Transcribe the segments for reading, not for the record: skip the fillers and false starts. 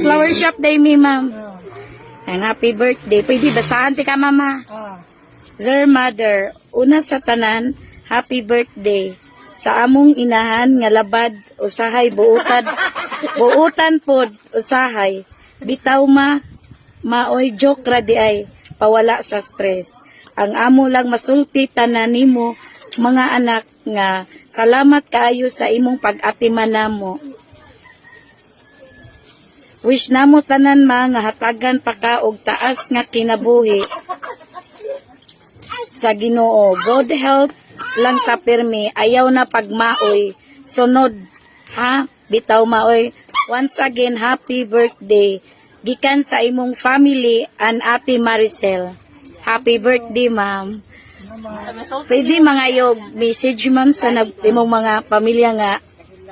Flower shop day mi, ma'am. Ah. Ang happy birthday. Pwede basahan ti ka, mama. Ah. Dear mother, una sa tanan, happy birthday. Sa among inahan nga labad, usahay buutan pod, usahay. Bitaw maoy joke ra di ay, pawala sa stress. Ang amo lang masulti tanan nimo, mga anak nga, salamat kaayo sa imong pag-atiman namo. Wish namo tanan nga hatagan pa ka og taas nga kinabuhi sa Ginoo. Good health lang ta pirmi, ayaw na pagmaoy. Sunod ha, bitaw maoy. Once again, happy birthday. Gikan sa imong family and Ate Maricel. Happy birthday, ma'am. Pwede mga yog message ma'am sa imong mga pamilya nga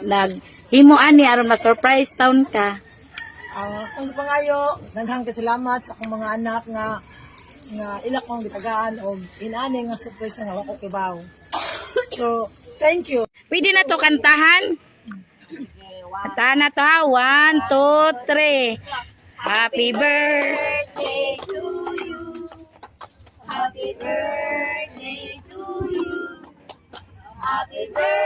naghimo ani aron ma-surprise taon ka. Kung pangayo, daghang salamat sa akong mga anak nga ila kong gitagaan o inani nga surprise nga wako kibaw. So, thank you. Pwede na to kantahan? Kantahan na to ha. 1, 2, 3. Happy birthday to you. Happy birthday to you. Happy birthday.